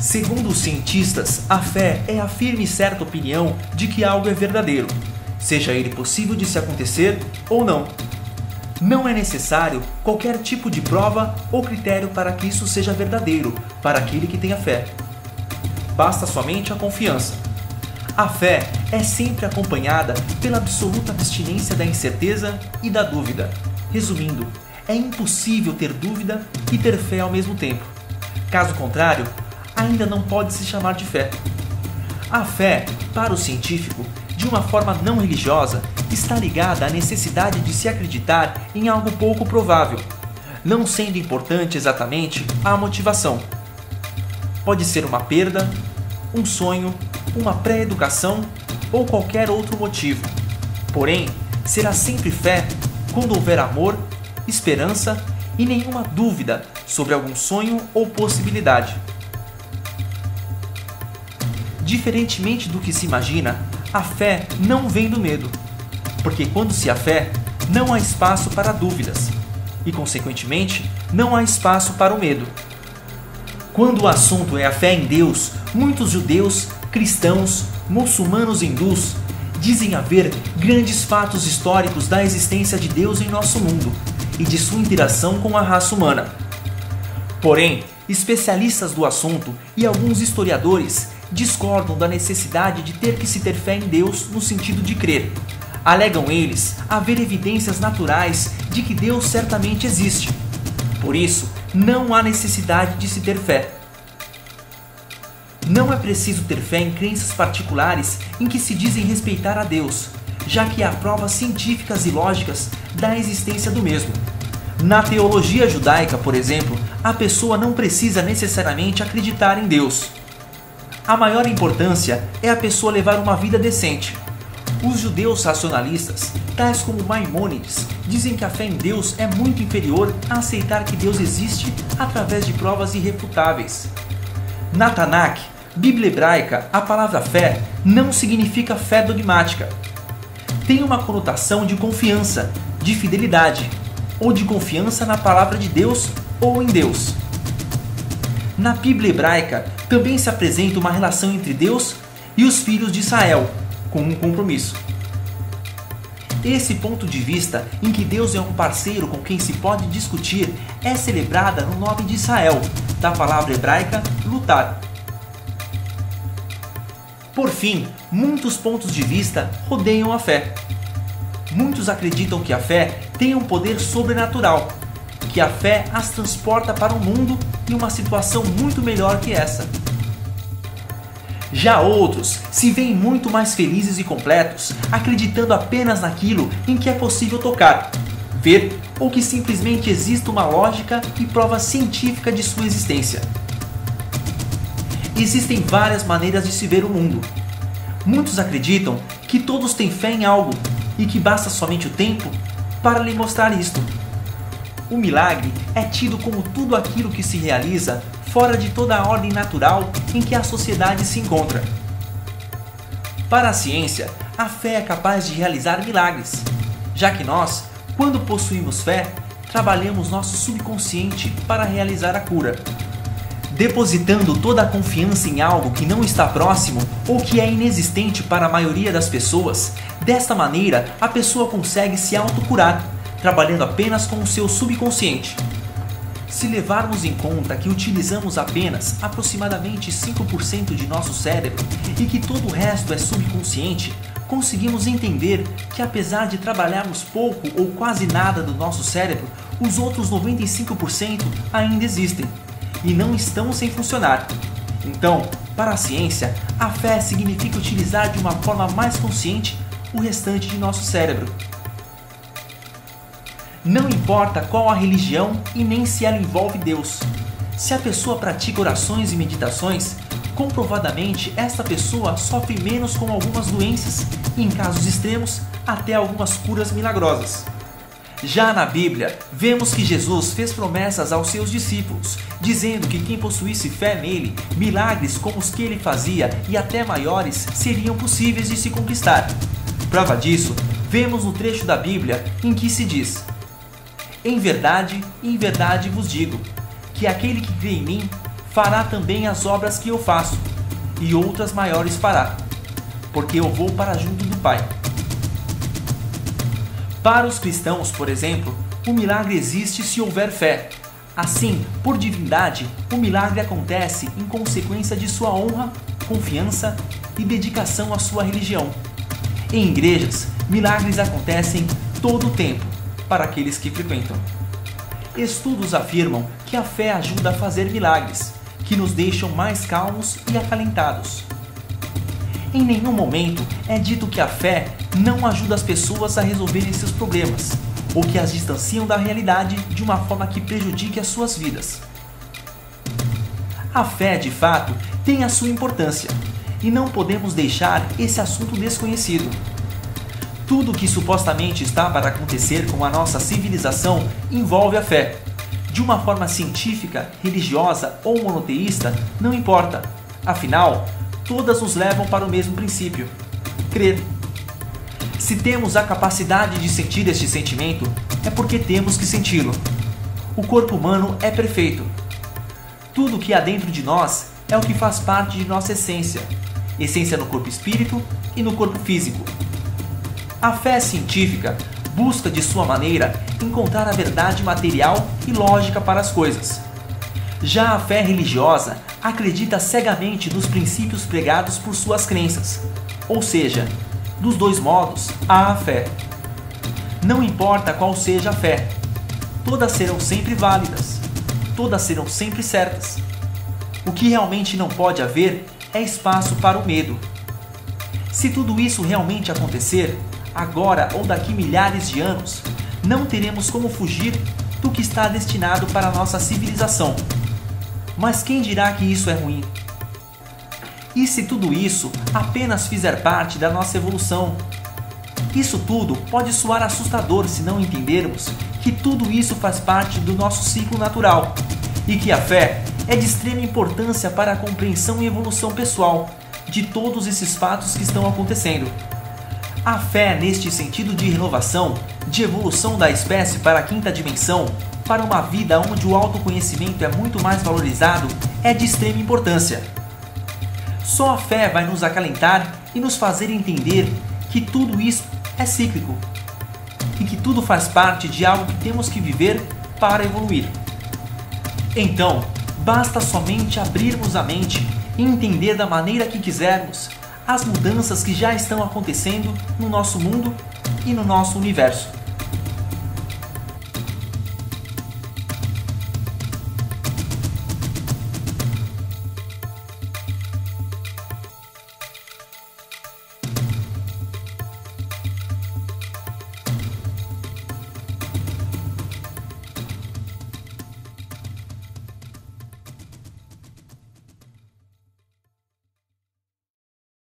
Segundo os cientistas, a fé é a firme e certa opinião de que algo é verdadeiro, seja ele possível de se acontecer ou não. Não é necessário qualquer tipo de prova ou critério para que isso seja verdadeiro para aquele que tem a fé. Basta somente a confiança. A fé é sempre acompanhada pela absoluta abstinência da incerteza e da dúvida. Resumindo, é impossível ter dúvida e ter fé ao mesmo tempo. Caso contrário, ainda não pode se chamar de fé. A fé, para o científico, de uma forma não religiosa, está ligada à necessidade de se acreditar em algo pouco provável, não sendo importante exatamente a motivação. Pode ser uma perda, um sonho, uma pré-educação ou qualquer outro motivo. Porém, será sempre fé quando houver amor, esperança e nenhuma dúvida sobre algum sonho ou possibilidade. Diferentemente do que se imagina, a fé não vem do medo, porque quando se há fé, não há espaço para dúvidas e, consequentemente, não há espaço para o medo. Quando o assunto é a fé em Deus, muitos judeus, cristãos, muçulmanos e hindus dizem haver grandes fatos históricos da existência de Deus em nosso mundo e de sua interação com a raça humana. Porém, especialistas do assunto e alguns historiadores discordam da necessidade de ter que se ter fé em Deus no sentido de crer. Alegam eles haver evidências naturais de que Deus certamente existe. Por isso, não há necessidade de se ter fé. Não é preciso ter fé em crenças particulares em que se dizem respeitar a Deus, já que há provas científicas e lógicas da existência do mesmo. Na teologia judaica, por exemplo, a pessoa não precisa necessariamente acreditar em Deus. A maior importância é a pessoa levar uma vida decente. Os judeus racionalistas, tais como Maimônides, dizem que a fé em Deus é muito inferior a aceitar que Deus existe através de provas irrefutáveis. Na Tanakh, Bíblia hebraica, a palavra fé não significa fé dogmática. Tem uma conotação de confiança, de fidelidade, ou de confiança na palavra de Deus ou em Deus. Na Bíblia hebraica também se apresenta uma relação entre Deus e os filhos de Israel, com um compromisso. Esse ponto de vista em que Deus é um parceiro com quem se pode discutir é celebrada no nome de Israel, da palavra hebraica lutar. Por fim, muitos pontos de vista rodeiam a fé. Muitos acreditam que a fé tem um poder sobrenatural, que a fé as transporta para um mundo e uma situação muito melhor que essa. Já outros se veem muito mais felizes e completos, acreditando apenas naquilo em que é possível tocar, ver ou que simplesmente exista uma lógica e prova científica de sua existência. Existem várias maneiras de se ver o mundo. Muitos acreditam que todos têm fé em algo e que basta somente o tempo para lhe mostrar isto. O milagre é tido como tudo aquilo que se realiza fora de toda a ordem natural em que a sociedade se encontra. Para a ciência, a fé é capaz de realizar milagres, já que nós, quando possuímos fé, trabalhamos nosso subconsciente para realizar a cura. Depositando toda a confiança em algo que não está próximo ou que é inexistente para a maioria das pessoas, desta maneira a pessoa consegue se autocurar, trabalhando apenas com o seu subconsciente. Se levarmos em conta que utilizamos apenas aproximadamente 5% de nosso cérebro e que todo o resto é subconsciente, conseguimos entender que apesar de trabalharmos pouco ou quase nada do nosso cérebro, os outros 95% ainda existem e não estão sem funcionar. Então, para a ciência, a fé significa utilizar de uma forma mais consciente o restante de nosso cérebro. Não importa qual a religião e nem se ela envolve Deus. Se a pessoa pratica orações e meditações, comprovadamente esta pessoa sofre menos com algumas doenças e, em casos extremos, até algumas curas milagrosas. Já na Bíblia, vemos que Jesus fez promessas aos seus discípulos, dizendo que quem possuísse fé nele, milagres como os que ele fazia e até maiores seriam possíveis de se conquistar. Prova disso, vemos no trecho da Bíblia em que se diz: em verdade vos digo, que aquele que crê em mim fará também as obras que eu faço, e outras maiores fará, porque eu vou para junto do Pai. Para os cristãos, por exemplo, o milagre existe se houver fé. Assim, por divindade, o milagre acontece em consequência de sua honra, confiança e dedicação à sua religião. Em igrejas, milagres acontecem todo o tempo para aqueles que frequentam. Estudos afirmam que a fé ajuda a fazer milagres, que nos deixam mais calmos e acalentados. Em nenhum momento é dito que a fé não ajuda as pessoas a resolverem seus problemas, ou que as distanciam da realidade de uma forma que prejudique as suas vidas. A fé, de fato, tem a sua importância, e não podemos deixar esse assunto desconhecido. Tudo que supostamente está para acontecer com a nossa civilização envolve a fé. De uma forma científica, religiosa ou monoteísta, não importa. Afinal, todas nos levam para o mesmo princípio: crer. Se temos a capacidade de sentir este sentimento, é porque temos que senti-lo. O corpo humano é perfeito. Tudo que há dentro de nós é o que faz parte de nossa essência. Essência no corpo espírito e no corpo físico. A fé científica busca, de sua maneira, encontrar a verdade material e lógica para as coisas. Já a fé religiosa acredita cegamente nos princípios pregados por suas crenças, ou seja, dos dois modos há a fé. Não importa qual seja a fé, todas serão sempre válidas, todas serão sempre certas. O que realmente não pode haver é espaço para o medo. Se tudo isso realmente acontecer, agora ou daqui milhares de anos, não teremos como fugir do que está destinado para a nossa civilização. Mas quem dirá que isso é ruim? E se tudo isso apenas fizer parte da nossa evolução? Isso tudo pode soar assustador se não entendermos que tudo isso faz parte do nosso ciclo natural e que a fé é de extrema importância para a compreensão e evolução pessoal de todos esses fatos que estão acontecendo. A fé, neste sentido de renovação, de evolução da espécie para a quinta dimensão, para uma vida onde o autoconhecimento é muito mais valorizado, é de extrema importância. Só a fé vai nos acalentar e nos fazer entender que tudo isso é cíclico e que tudo faz parte de algo que temos que viver para evoluir. Então, basta somente abrirmos a mente e entender da maneira que quisermos as mudanças que já estão acontecendo no nosso mundo e no nosso universo.